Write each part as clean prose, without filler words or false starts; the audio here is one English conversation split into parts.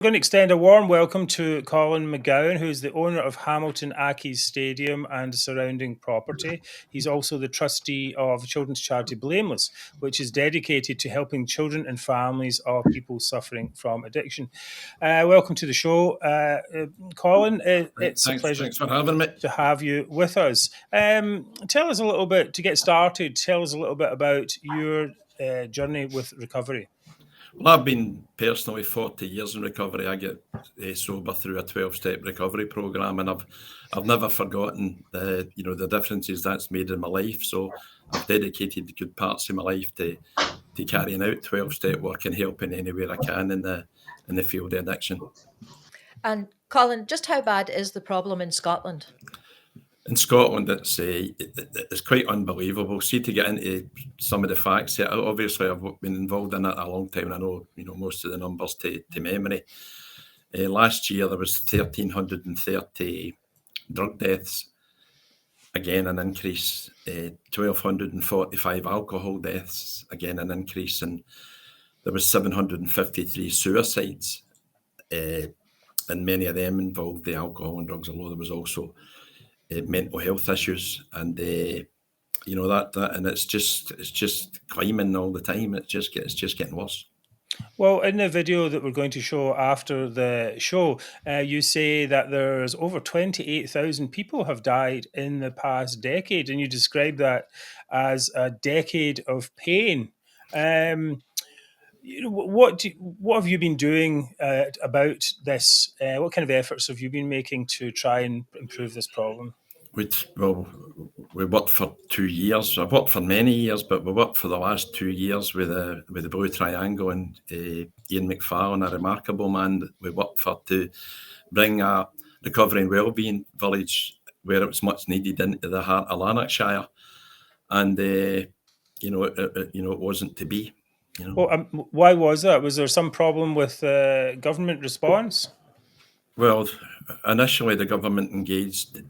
going to extend a warm welcome to Colin McGowan, who is the owner of Hamilton Accies Stadium and surrounding property. He's also the trustee of children's charity Blameless, which is dedicated to helping children and families of people suffering from addiction. Welcome to the show, Colin. It's a pleasure. Thanks for having me. To have you with us. Tell us a little bit, to get started, tell us a little bit about your journey with recovery. Well, I've been personally 40 years in recovery. I get sober through a 12-step recovery program, and I've never forgotten the differences that's made in my life. So I've dedicated good parts of my life to carrying out 12-step work and helping anywhere I can in the field of addiction. And Colin, just how bad is the problem in Scotland? In Scotland, it's quite unbelievable. See, to get into some of the facts, obviously I've been involved in it a long time, and I know most of the numbers to memory. Last year there was 1,330 drug deaths, again an increase. 1,245 alcohol deaths, again an increase, and there was 753 suicides, and many of them involved the alcohol and drugs, although there was also mental health issues, and that and it's just climbing all the time. It's just getting worse. Well, in the video that we're going to show after the show, you say that there's over 28,000 people have died in the past decade, and you describe that as a decade of pain. What have you been doing about this? What kind of efforts have you been making to try and improve this problem? We worked for 2 years. I've worked for many years, but we worked for the last 2 years with the Blue Triangle and Ian McFarlane, a remarkable man that we worked for, to bring a recovery and wellbeing village where it was much needed into the heart of Lanarkshire, and it wasn't to be. Well, why was that? Was there some problem with government response? Well, initially the government engaged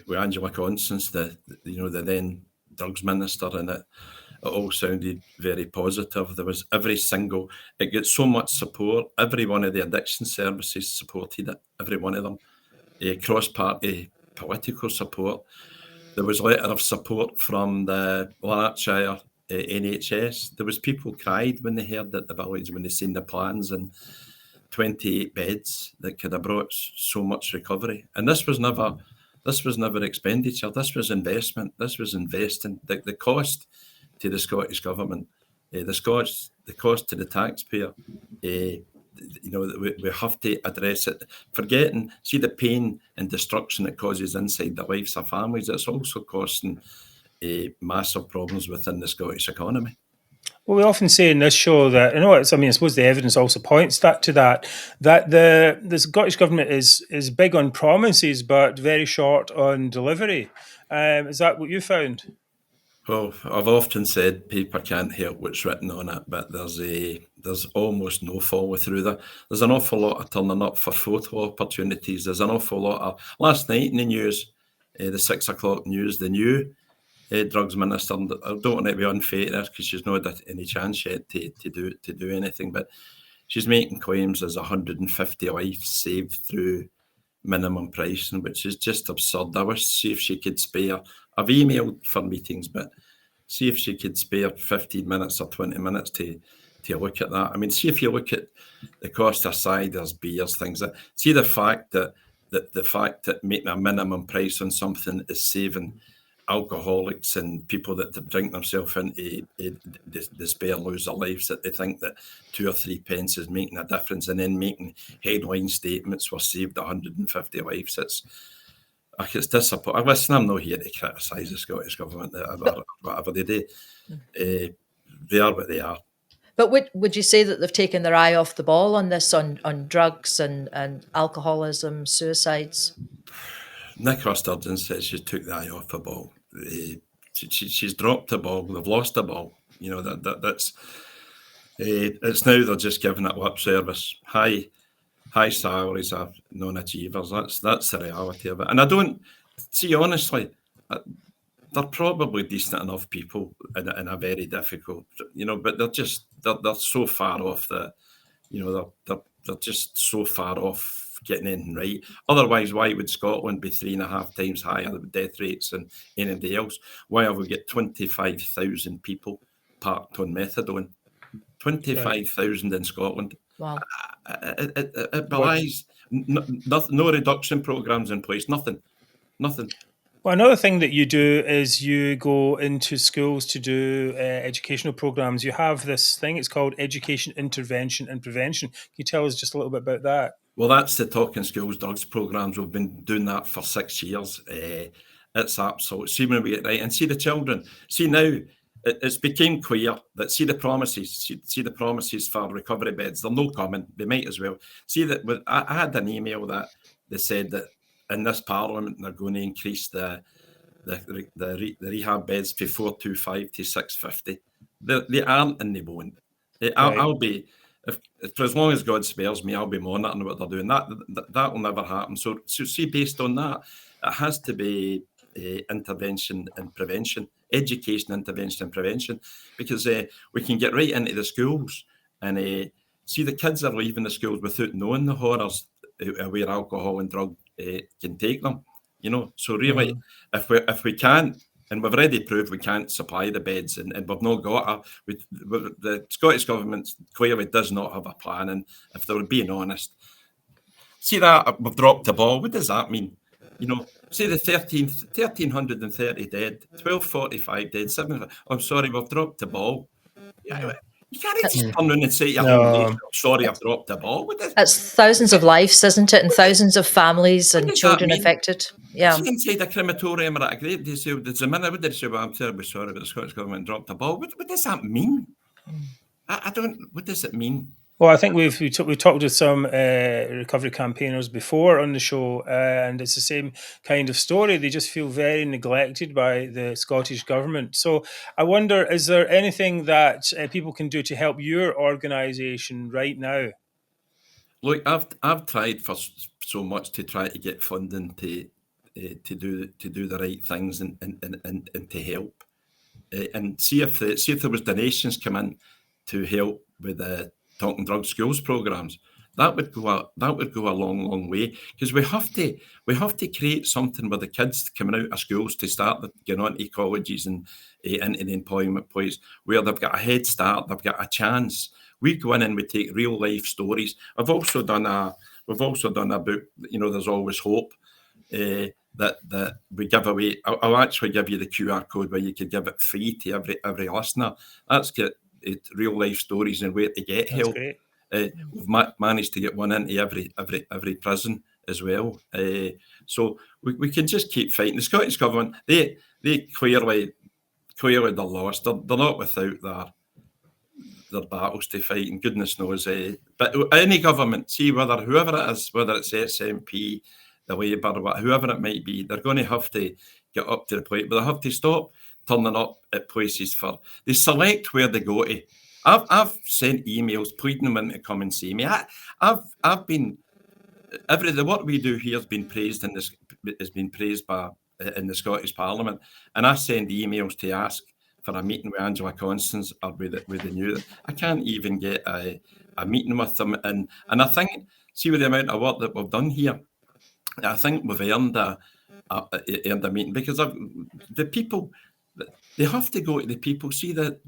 with Angela Constance, the then drugs minister, and it all sounded very positive. There was it got so much support. Every one of the addiction services supported it, every one of them. Cross-party political support. There was a letter of support from the Lanarkshire NHS. There was people cried when they heard at the village, when they seen the plans and 28 beds that could have brought so much recovery. And this was never expenditure. This was investment. This was investing. The cost to the Scottish government, the cost to the taxpayer. We have to address it. Forgetting, see the pain and destruction it causes inside the lives of families. It's also costing massive problems within the Scottish economy. Well, we often say in this show that, I suppose the evidence also points that the Scottish government is big on promises but very short on delivery. Is that what you found? Well, I've often said paper can't help what's written on it, but there's almost no follow through. There's an awful lot of turning up for photo opportunities. There's an awful lot of, last night in the news, the 6 o'clock news, the new drugs minister, I don't want to be unfair because she's not had any chance yet to do anything, but she's making claims as 150 lives saved through minimum pricing, which is just absurd. I wish, see if she could spare, I've emailed for meetings, but see if she could spare 15 minutes or 20 minutes to look at that. I mean, see if you look at the cost of ciders, beers, things that, see the fact that making a minimum price on something is saving alcoholics and people that drink themselves into despair, lose their lives, that they think that 2 or 3 pence is making a difference, and then making headline statements, "We're saved 150 lives." It's disappointing. Listen, I'm not here to criticise the Scottish government, whatever they do. They are what they are. But would you say that they've taken their eye off the ball on this, on drugs and alcoholism, suicides? Nicola Sturgeon says she took the eye off the ball. She's dropped the ball. They've lost the ball. That's it's now they're just giving it lip service. High salaries are non-achievers. That's the reality of it. And I don't see, honestly, they're probably decent enough people in a very difficult, but they're so far off that, just so far off getting anything right. Otherwise, why would Scotland be 3.5 times higher with death rates than anybody else? Why have we got 25,000 people parked on methadone? 25,000 in Scotland. Wow. It belies no reduction programs in place. Nothing. Well, another thing that you do is you go into schools to do educational programs. You have this thing, it's called Education Intervention and Prevention. Can you tell us just a little bit about that? Well, that's the Talking Schools Drugs programs. We've been doing that for 6 years. It's absolute. See when we get right and see the children. See now, it's became clear that see the promises for recovery beds. They're no coming. They might as well. See that. I had an email that they said that in this Parliament they're going to increase the rehab beds from 425 to 650. They aren't and they won't. I'll be. If for as long as God spares me, I'll be monitoring what they're doing. That will never happen. So see, based on that, it has to be intervention and prevention, education, intervention and prevention, because we can get right into the schools and see the kids are leaving the schools without knowing the horrors where alcohol and drug can take them. So really, if we can't. And we've already proved we can't supply the beds, and we've not got the Scottish Government clearly does not have a plan. And if they were being honest, see that we've dropped the ball. What does that mean? Say the 1,330 dead, 1,245 dead, 7. I'm sorry, we've dropped the ball. You can't just turn around and say, sorry, I've dropped the ball. That's thousands of lives, isn't it? And thousands of families and children affected. Yeah. See inside a crematorium or at a grave, they say, there's a minute, would they say, well, I'm terribly sorry, but the Scottish Government dropped the ball. What does that mean? I don't, what does it mean? Well, I think we talked with some recovery campaigners before on the show, and it's the same kind of story. They just feel very neglected by the Scottish Government. So I wonder, is there anything that people can do to help your organisation right now? Look, I've tried for so much to try to get funding to do the right things and to help, and see if there was donations come in to help with the Talking Drug Schools programs. That would go a long way, because we have to create something where the kids coming out of schools to start getting on to colleges and into the employment place where they've got a head start, they've got a chance. We go in and we take real life stories. We've also done a book. There's Always Hope. That we give away. I'll actually give you the QR code where you could give it free to every listener. That's got real life stories and where to get help. We've managed to get one into every prison as well. So we can just keep fighting. The Scottish Government, they clearly they're lost. They're not without their battles to fight, and goodness knows. But any government, see whoever it is, whether it's SNP, the Labour, whoever it might be, they're going to have to get up to the plate, but they have to stop turning up at places they select where they go to. I've sent emails pleading them to come and see me. I've been the work we do here has been praised in the Scottish Parliament, and I send emails to ask for a meeting with Angela Constance or with the new. I can't even get a meeting with them, and I think, see with the amount of work that we've done here, I think we've earned a meeting, because the people, they have to go to the people, see the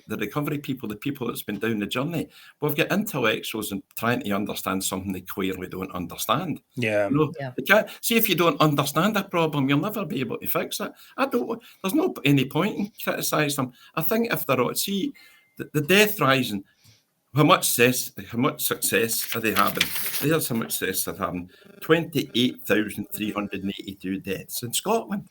recovery people, the people that's been down the journey. We've got intellectuals and trying to understand something they clearly don't understand. Yeah. They can't, see, if you don't understand a problem, you'll never be able to fix it. There's no any point in criticising them. I think if they're see the death rising, how much success are they having? There's how much success they're having. 28,382 deaths in Scotland.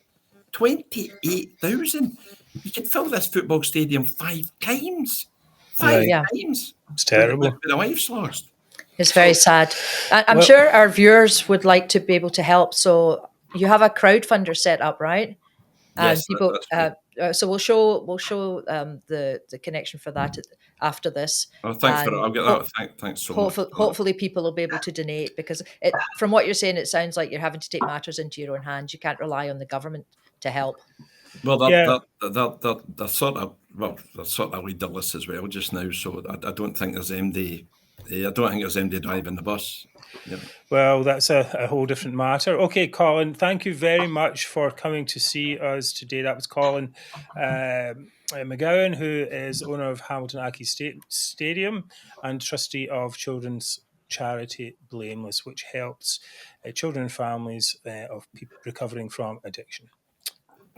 28,000. You could fill this football stadium 5 times. 5 times. It's terrible. With the lives lost. It's very sad. I'm sure our viewers would like to be able to help. So you have a crowdfunder set up, right? Yes, people. So we'll show the connection for that after this. Oh, thanks for it. I'll get that. Thanks so much. Hopefully, people will be able to donate, because from what you're saying, it sounds like you're having to take matters into your own hands. You can't rely on the government to help. Well, they're sort of leaderless as well just now. So I don't think there's MD I don't think there's anybody driving the bus. Yeah. Well, that's a whole different matter. Okay, Colin, thank you very much for coming to see us today. That was Colin McGowan, who is owner of Hamilton Accies Stadium and trustee of children's charity Blameless, which helps children and families of people recovering from addiction.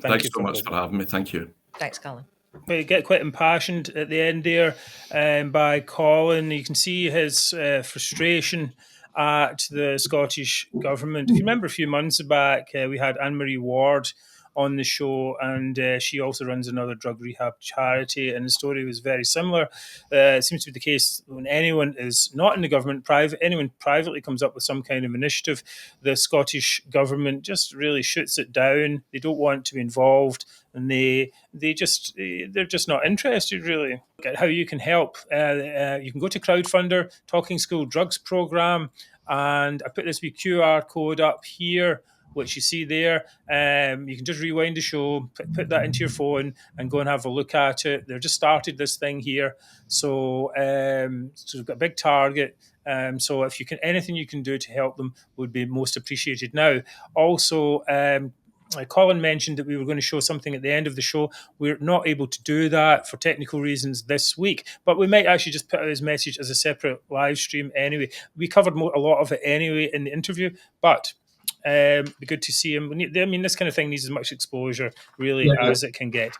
Thanks so much for having me. Thank you. Thanks, Colin. We get quite impassioned at the end there by Colin. You can see his frustration at the Scottish Government. If you remember a few months back, we had Anne-Marie Ward on the show, and she also runs another drug rehab charity, and the story was very similar. It seems to be the case when anyone is not in the government, anyone privately comes up with some kind of initiative, the Scottish Government just really shoots it down. They don't want to be involved, and they're just not interested, really. Look at how you can help. You can go to Crowdfunder, Talking School Drugs Programme, and I put this wee QR code up here, which you see there. You can just rewind the show, put that into your phone, and go and have a look at it. They've just started this thing here, so we've got a big target. So if you can, anything you can do to help them would be most appreciated. Now, also, Colin mentioned that we were going to show something at the end of the show. We're not able to do that for technical reasons this week, but we might actually just put out his message as a separate live stream anyway. We covered a lot of it anyway in the interview, but be good to see him. I mean, this kind of thing needs as much exposure, really, as it can get.